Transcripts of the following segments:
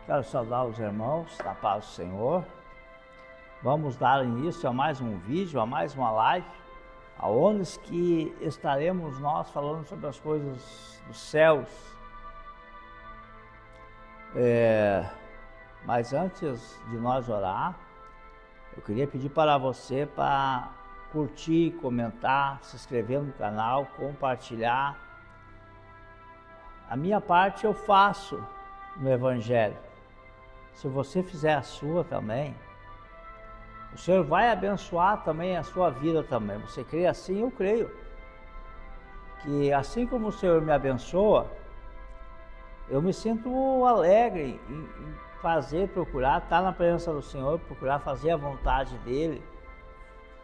Quero saudar os irmãos da paz do Senhor. Vamos dar início a mais um vídeo, a mais uma live, aonde que estaremos nós falando sobre as coisas dos céus. Mas antes de nós orar, eu queria pedir para você para curtir, comentar, se inscrever no canal, compartilhar. A minha parte eu faço no Evangelho. Se você fizer a sua também, o Senhor vai abençoar também a sua vida também. Você crê assim? Eu creio. Que assim como o Senhor me abençoa, eu me sinto alegre em fazer, procurar estar na presença do Senhor, procurar fazer a vontade dEle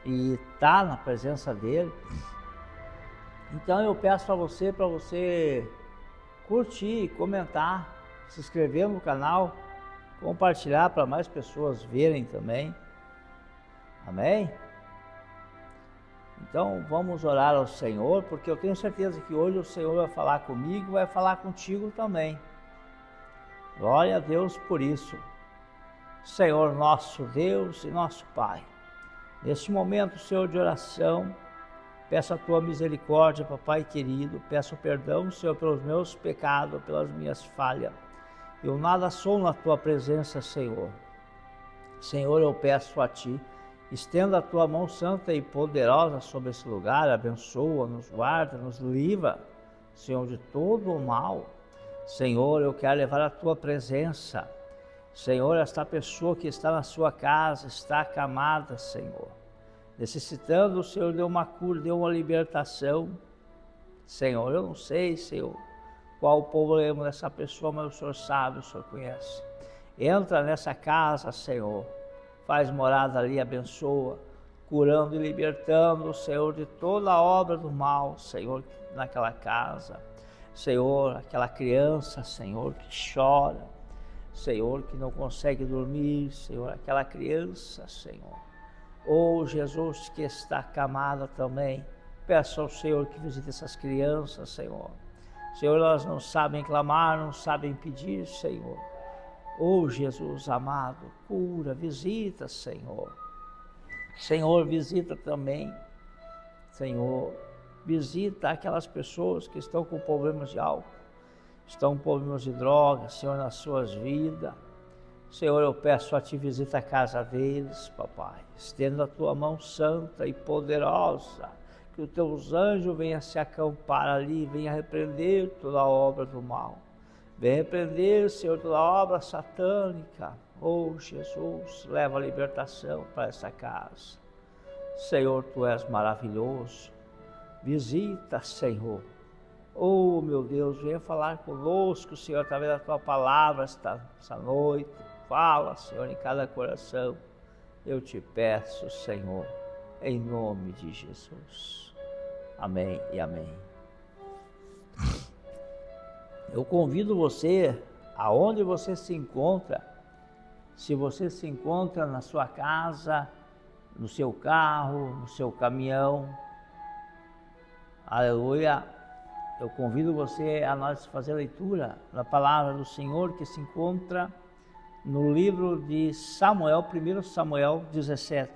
e estar na presença dEle. Então eu peço para você curtir, comentar, se inscrever no canal, compartilhar para mais pessoas verem também. Amém? Então vamos orar ao Senhor, porque eu tenho certeza que hoje o Senhor vai falar comigo e vai falar contigo também. Glória a Deus por isso. Senhor nosso Deus e nosso Pai, neste momento, Senhor, de oração, peço a Tua misericórdia, Papai querido, peço perdão, Senhor, pelos meus pecados, pelas minhas falhas. Eu nada sou na Tua presença, Senhor. Senhor, eu peço a Ti, estenda a Tua mão santa e poderosa sobre esse lugar, abençoa, nos guarda, nos livra, Senhor, de todo o mal. Senhor, eu quero levar a Tua presença. Senhor, esta pessoa que está na sua casa, está acamada, Senhor, necessitando, o Senhor, de uma cura, de uma libertação. Senhor, eu não sei, Senhor, qual o problema dessa pessoa, mas o Senhor sabe, o Senhor conhece. Entra nessa casa, Senhor, faz morada ali, abençoa, curando e libertando, Senhor, de toda a obra do mal, Senhor, naquela casa. Senhor, aquela criança, Senhor, que chora, Senhor, que não consegue dormir, Senhor, aquela criança, Senhor. Oh, Jesus, que está acamada também, peço ao Senhor que visite essas crianças, Senhor. Senhor, elas não sabem clamar, não sabem pedir, Senhor. Oh, Jesus amado, cura, visita, Senhor. Senhor, visita também, Senhor, visita aquelas pessoas que estão com problemas de álcool, estão com problemas de drogas, Senhor, nas suas vidas. Senhor, eu peço a Ti, visita a casa deles, Papai. Estenda a Tua mão santa e poderosa, que os Teus anjos venham se acampar ali, venham repreender toda a obra do mal. Venha repreender, Senhor, toda a obra satânica. Oh, Jesus, leva a libertação para essa casa. Senhor, Tu és maravilhoso. Visita, Senhor. Oh, meu Deus, venha falar conosco, Senhor, através da Tua palavra essa noite. Fala, Senhor, em cada coração. Eu Te peço, Senhor, em nome de Jesus. Amém e amém. Eu convido você, aonde você se encontra, se você se encontra na sua casa, no seu carro, no seu caminhão, aleluia, eu convido você a nós fazer a leitura da palavra do Senhor que se encontra no livro de Samuel, 1 Samuel 17.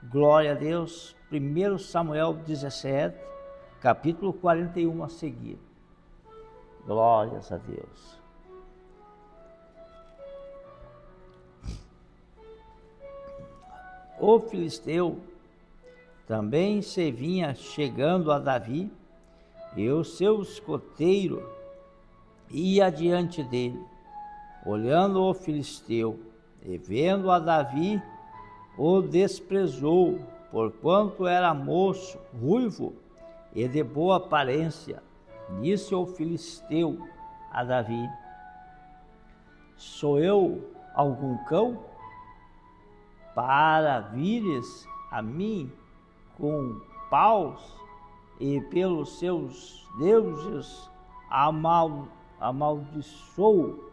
Glória a Deus, 1 Samuel 17, capítulo 41 a seguir. Glórias a Deus. O filisteu também se vinha chegando a Davi, e o seu escoteiro ia diante dele. Olhando o filisteu e vendo a Davi, o desprezou, porquanto era moço, ruivo e de boa aparência. Disse o filisteu a Davi: sou eu algum cão, para vires a mim com paus e pelos seus deuses amaldiçoou,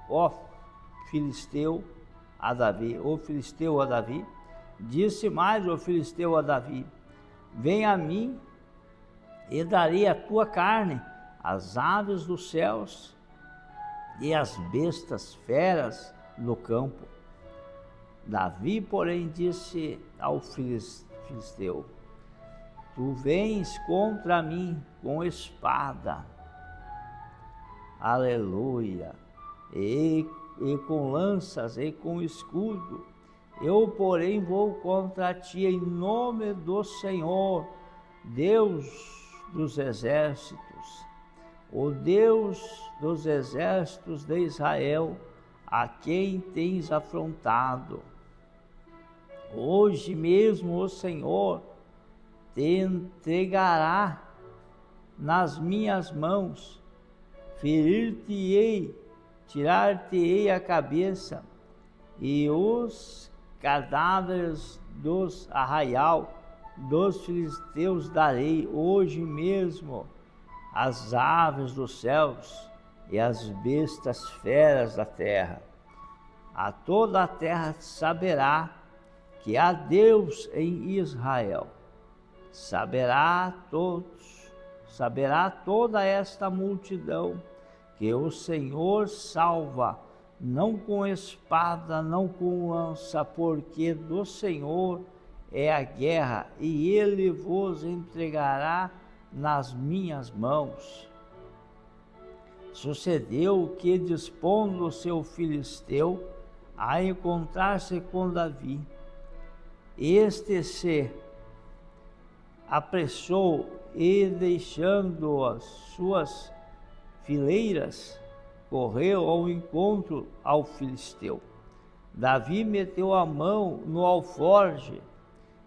ó filisteu a Davi. O filisteu a Davi disse mais o filisteu a Davi: vem a mim e darei a tua carne as aves dos céus e as bestas feras do campo. Davi, porém, disse ao filisteu: Tu vens contra mim com espada, aleluia, e com lanças e com escudo. Eu, porém, vou contra ti em nome do Senhor, Deus dos exércitos, o Deus dos exércitos de Israel, a quem tens afrontado. Hoje mesmo o Senhor te entregará nas minhas mãos, ferir-te-ei, tirar-te-ei a cabeça, e os cadáveres dos arraial dos filisteus darei hoje mesmo às aves dos céus e às bestas feras da terra. A toda a terra saberá que há Deus em Israel. Saberá toda esta multidão que o Senhor salva, não com espada, não com lança, porque do Senhor é a guerra, e ele vos entregará nas minhas mãos. Sucedeu que, dispondo o seu filisteu a encontrar-se com Davi, este se apressou e, deixando as suas fileiras, correu ao encontro ao filisteu. Davi meteu a mão no alforje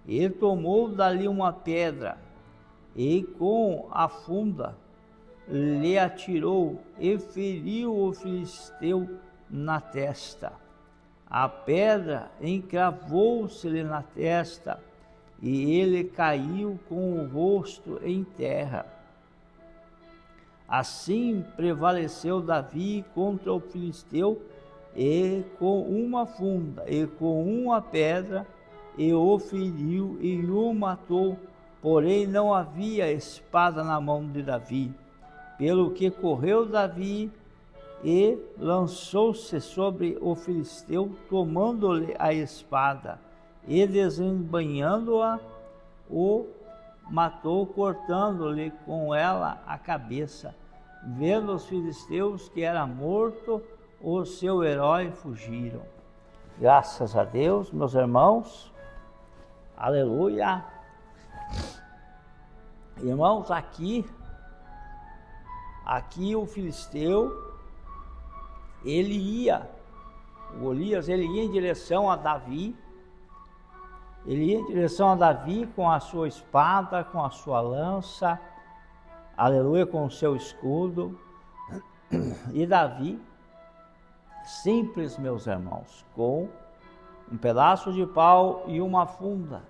e tomou dali uma pedra, e com a funda lhe atirou e feriu o filisteu na testa. A pedra encravou-se-lhe na testa, e ele caiu com o rosto em terra. Assim prevaleceu Davi contra o filisteu, e com uma funda e com uma pedra, e o feriu e o matou. Porém não havia espada na mão de Davi, pelo que correu Davi e lançou-se sobre o filisteu, tomando-lhe a espada, e desembainhando-a, o matou, cortando-lhe com ela a cabeça. Vendo os filisteus que era morto, o seu herói fugiram. Graças a Deus, meus irmãos, aleluia. Irmãos, aqui o filisteu, Golias, ele ia em direção a Davi, com a sua espada, com a sua lança, aleluia, com o seu escudo. E Davi, simples, meus irmãos, com um pedaço de pau e uma funda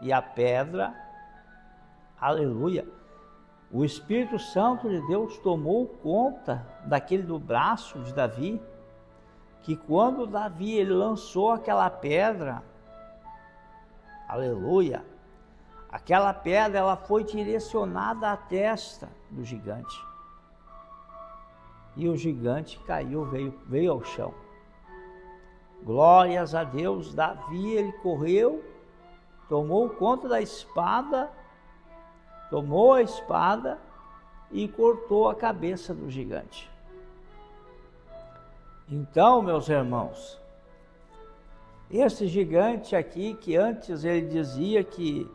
e a pedra, aleluia. O Espírito Santo de Deus tomou conta do braço de Davi, que quando Davi ele lançou aquela pedra, aleluia, aquela pedra ela foi direcionada à testa do gigante. E o gigante caiu, veio ao chão. Glórias a Deus. Davi ele correu, tomou conta da espada, tomou a espada e cortou a cabeça do gigante. Então, meus irmãos, esse gigante aqui, que antes ele dizia que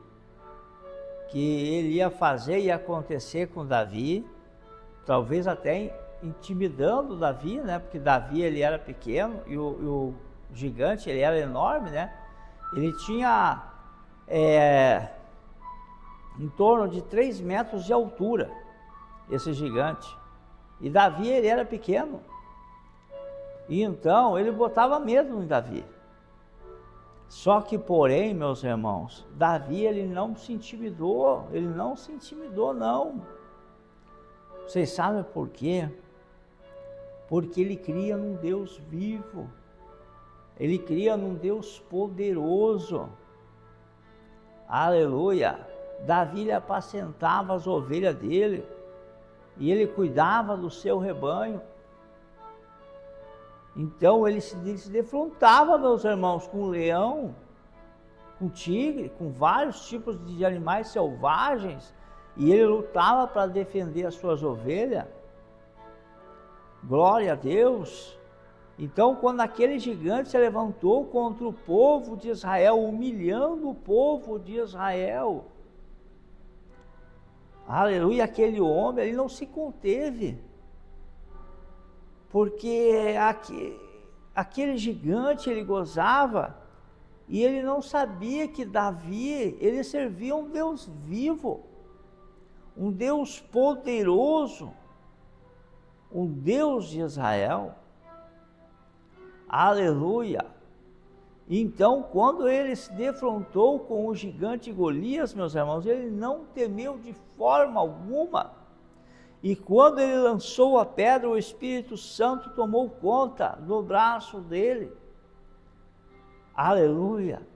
ele ia fazer e acontecer com Davi, talvez até intimidando Davi, né? Porque Davi ele era pequeno e o gigante ele era enorme, né? Ele tinha em torno de 3 metros de altura, esse gigante. E Davi ele era pequeno. E então ele botava medo em Davi. Só que, porém, meus irmãos, Davi ele não se intimidou, não. Vocês sabem por quê? Porque ele cria num Deus vivo, ele cria num Deus poderoso, aleluia. Davi ele apacentava as ovelhas dele, e ele cuidava do seu rebanho. Então ele se defrontava, meus irmãos, com o leão, com o tigre, com vários tipos de animais selvagens, e ele lutava para defender as suas ovelhas. Glória a Deus! Então, quando aquele gigante se levantou contra o povo de Israel, humilhando o povo de Israel, aleluia, aquele homem, ele não se conteve, porque aquele gigante, ele gozava, e ele não sabia que Davi, ele servia um Deus vivo, um Deus poderoso, um Deus de Israel. Aleluia! Então, quando ele se defrontou com o gigante Golias, meus irmãos, ele não temeu de forma alguma. E quando ele lançou a pedra, o Espírito Santo tomou conta do braço dele. Aleluia!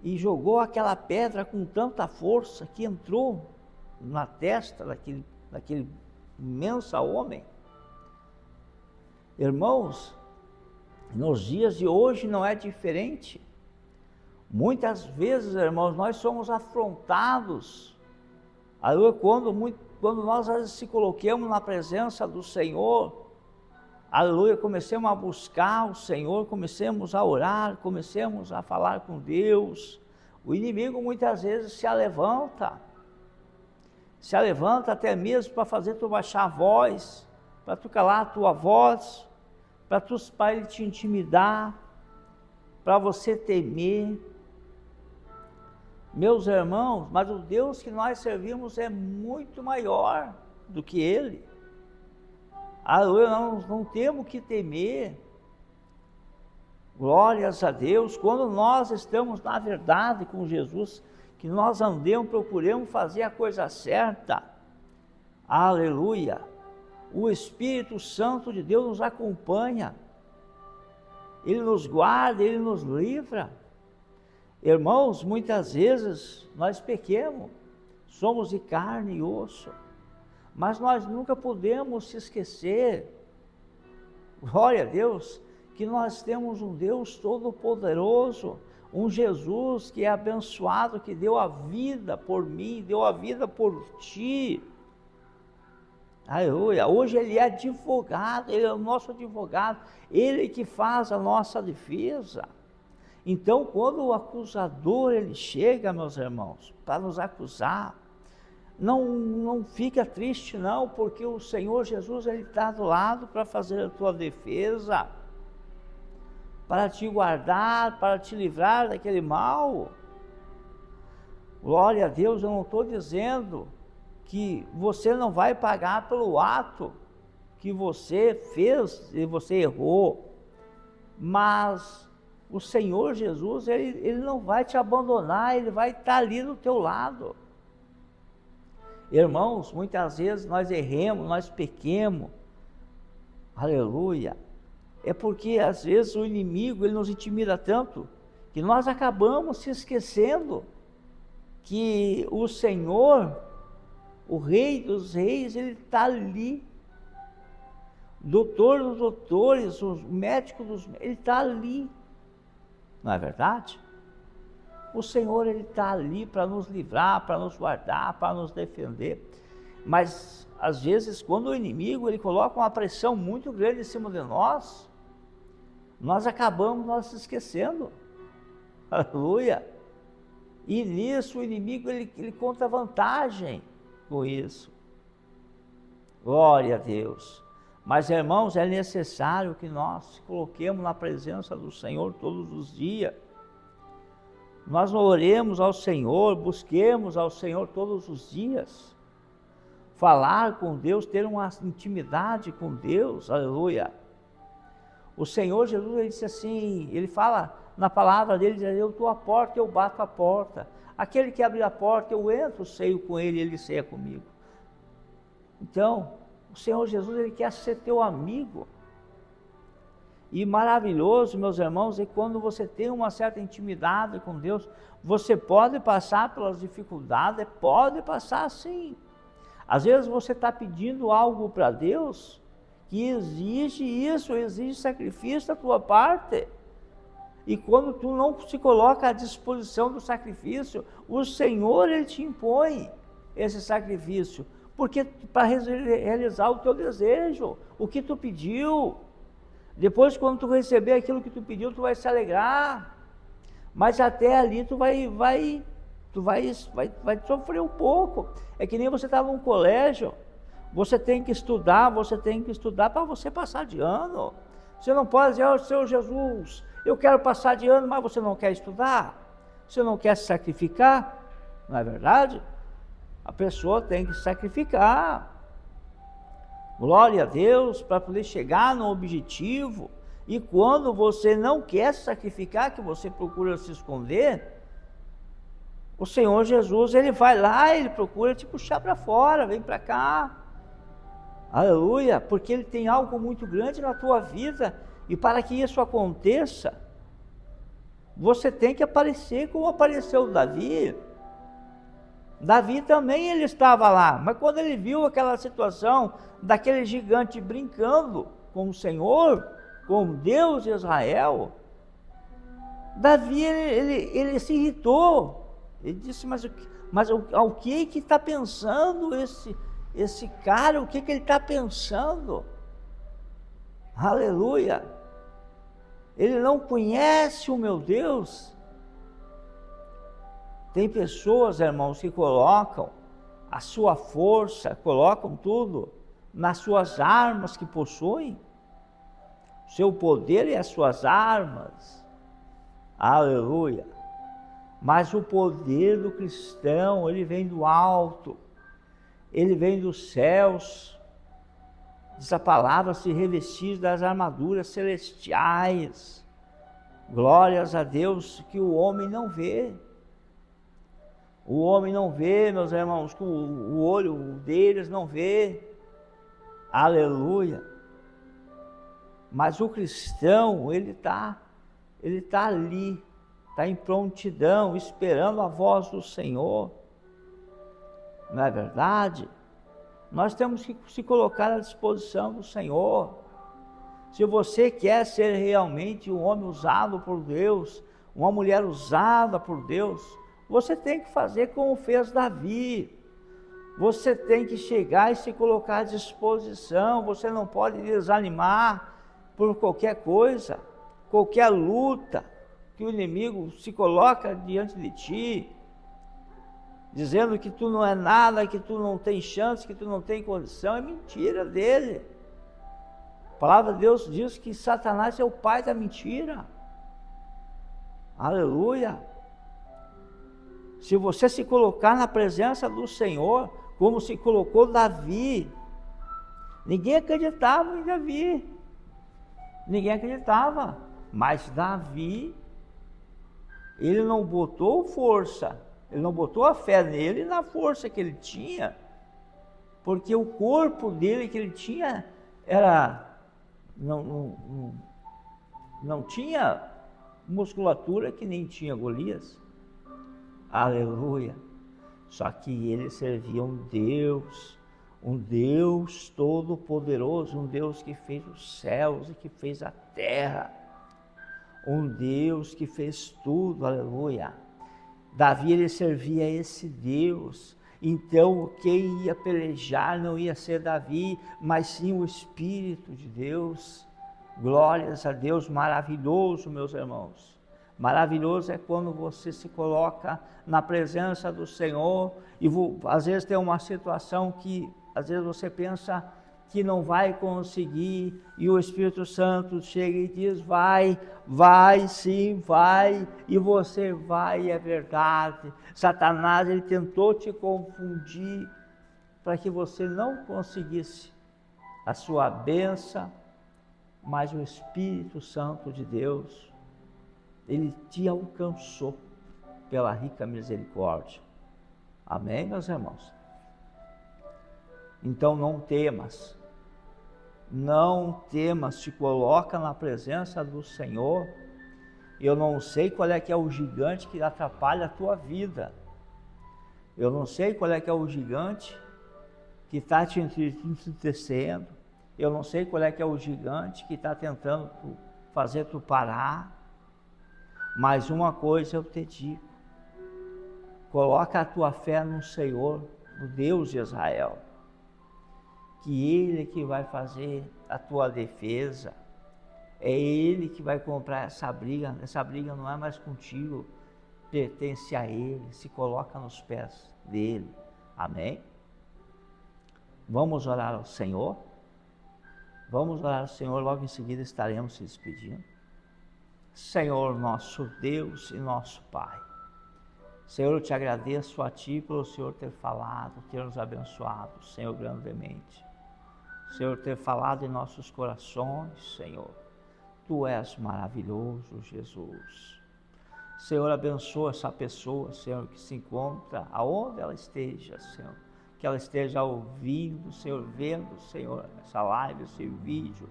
E jogou aquela pedra com tanta força que entrou na testa daquele imenso homem. Irmãos, nos dias de hoje não é diferente. Muitas vezes, irmãos, nós somos afrontados. Aleluia, quando nós se colocamos na presença do Senhor, aleluia, comecemos a buscar o Senhor, comecemos a orar, comecemos a falar com Deus, o inimigo muitas vezes se levanta até mesmo para fazer tu baixar a voz, para tu calar a tua voz, para ele te intimidar, para você temer. Meus irmãos, mas o Deus que nós servimos é muito maior do que ele. Aleluia, nós não temos que temer. Glórias a Deus, quando nós estamos na verdade com Jesus, que nós andemos, procuremos fazer a coisa certa. Aleluia. O Espírito Santo de Deus nos acompanha, ele nos guarda, ele nos livra. Irmãos, muitas vezes nós pequemos, somos de carne e osso, mas nós nunca podemos se esquecer, glória a Deus, que nós temos um Deus todo-poderoso, um Jesus que é abençoado, que deu a vida por mim, deu a vida por ti. Aleluia, hoje ele é advogado, ele é o nosso advogado, ele que faz a nossa defesa. Então, quando o acusador ele chega, meus irmãos, para nos acusar, não fica triste não, porque o Senhor Jesus ele está do lado para fazer a tua defesa, para te guardar, para te livrar daquele mal. Glória a Deus, eu não estou dizendo que você não vai pagar pelo ato que você fez e você errou, mas o Senhor Jesus, ele não vai te abandonar, ele vai estar ali do teu lado. Irmãos, muitas vezes nós erremos, nós pequemos, aleluia, é porque às vezes o inimigo ele nos intimida tanto, que nós acabamos se esquecendo que o Senhor, o Rei dos Reis, ele está ali, doutor dos doutores, o médico dos médicos, ele está ali, não é verdade? O Senhor ele está ali para nos livrar, para nos guardar, para nos defender, mas às vezes quando o inimigo ele coloca uma pressão muito grande em cima de nós acabamos nós esquecendo, aleluia, e nisso o inimigo ele conta vantagem com isso, glória a Deus. Mas irmãos, é necessário que nós coloquemos na presença do Senhor todos os dias, nós oremos ao Senhor, busquemos ao Senhor todos os dias, falar com Deus, ter uma intimidade com Deus, aleluia. O Senhor Jesus, ele disse assim, ele fala na palavra dele, diz, eu estou à porta, eu bato a porta, aquele que abrir a porta, eu entro, ceio com ele, ele ceia comigo. Então, o Senhor Jesus, ele quer ser teu amigo. E maravilhoso, meus irmãos, é quando você tem uma certa intimidade com Deus, você pode passar pelas dificuldades, pode passar sim. Às vezes você está pedindo algo para Deus que exige isso, exige sacrifício da tua parte. E quando tu não se coloca à disposição do sacrifício, o Senhor, Ele te impõe esse sacrifício, porque para realizar o teu desejo, o que tu pediu. Depois, quando tu receber aquilo que tu pediu, tu vai se alegrar, mas até ali tu vai sofrer um pouco. É que nem você está num colégio, você tem que estudar para você passar de ano. Você não pode dizer, Senhor Jesus, eu quero passar de ano, mas você não quer estudar, você não quer se sacrificar, não é verdade? A pessoa tem que se sacrificar, glória a Deus, para poder chegar no objetivo. E quando você não quer se sacrificar, que você procura se esconder, o Senhor Jesus, Ele vai lá, Ele procura te puxar para fora, vem para cá, aleluia, porque Ele tem algo muito grande na tua vida, e para que isso aconteça, você tem que aparecer como apareceu Davi. Davi também ele estava lá, mas quando ele viu aquela situação daquele gigante brincando com o Senhor, com Deus de Israel, Davi ele se irritou. Ele disse, mas o que está pensando esse cara? O que ele está pensando? Aleluia! Ele não conhece o meu Deus. Tem pessoas, irmãos, que colocam a sua força, colocam tudo nas suas armas que possuem, seu poder e as suas armas, aleluia. Mas o poder do cristão, ele vem do alto, ele vem dos céus, diz a palavra, se revestir das armaduras celestiais, glórias a Deus, que o homem não vê. O homem não vê, meus irmãos, com o olho deles não vê, aleluia. Mas o cristão, ele tá ali, está em prontidão, esperando a voz do Senhor, não é verdade? Nós temos que se colocar à disposição do Senhor. Se você quer ser realmente um homem usado por Deus, uma mulher usada por Deus, você tem que fazer como fez Davi. Você tem que chegar e se colocar à disposição. Você não pode desanimar por qualquer coisa, qualquer luta que o inimigo se coloca diante de ti, dizendo que tu não é nada, que tu não tem chance, que tu não tem condição. É mentira dele. A palavra de Deus diz que Satanás é o pai da mentira. Aleluia. Se você se colocar na presença do Senhor, como se colocou Davi, ninguém acreditava em Davi, ninguém acreditava, mas Davi, ele não botou força, ele não botou a fé nele na força que ele tinha, porque o corpo dele que ele tinha não tinha musculatura que nem tinha Golias. Aleluia. Só que ele servia um Deus todo-poderoso, um Deus que fez os céus e que fez a terra, um Deus que fez tudo, aleluia. Davi, ele servia a esse Deus. Então quem ia pelejar não ia ser Davi, mas sim o Espírito de Deus. Glórias a Deus, maravilhoso, meus irmãos. Maravilhoso é quando você se coloca na presença do Senhor e às vezes tem uma situação que às vezes você pensa que não vai conseguir e o Espírito Santo chega e diz, vai sim, vai, e você vai, é verdade. Satanás, ele tentou te confundir para que você não conseguisse a sua bênção, mas o Espírito Santo de Deus, ele te alcançou pela rica misericórdia. Amém, meus irmãos? Então não temas, te coloca na presença do Senhor. Eu não sei qual é que é o gigante que atrapalha a tua vida. Eu não sei qual é que é o gigante que está te entristecendo. Eu não sei qual é que é o gigante que está tentando fazer tu parar, mas uma coisa eu te digo: coloca a tua fé no Senhor, no Deus de Israel, que Ele é que vai fazer a tua defesa, é Ele que vai comprar essa briga não é mais contigo, pertence a Ele, se coloca nos pés dEle, amém? Vamos orar ao Senhor? Vamos orar ao Senhor, logo em seguida estaremos se despedindo. Senhor, nosso Deus e nosso Pai, Senhor, eu te agradeço a Ti pelo Senhor ter falado, ter nos abençoado, Senhor, grandemente. Senhor, ter falado em nossos corações, Senhor. Tu és maravilhoso, Jesus. Senhor, abençoa essa pessoa, Senhor, que se encontra aonde ela esteja, Senhor. Que ela esteja ouvindo, Senhor, vendo, Senhor, essa live, esse vídeo.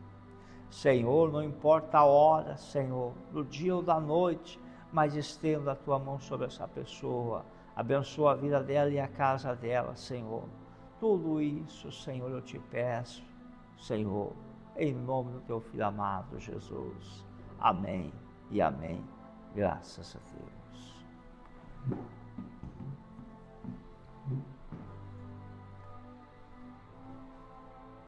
Senhor, não importa a hora, Senhor, do dia ou da noite, mas estenda a tua mão sobre essa pessoa. Abençoa a vida dela e a casa dela, Senhor. Tudo isso, Senhor, eu te peço, Senhor, em nome do teu Filho amado, Jesus. Amém e amém. Graças a Deus.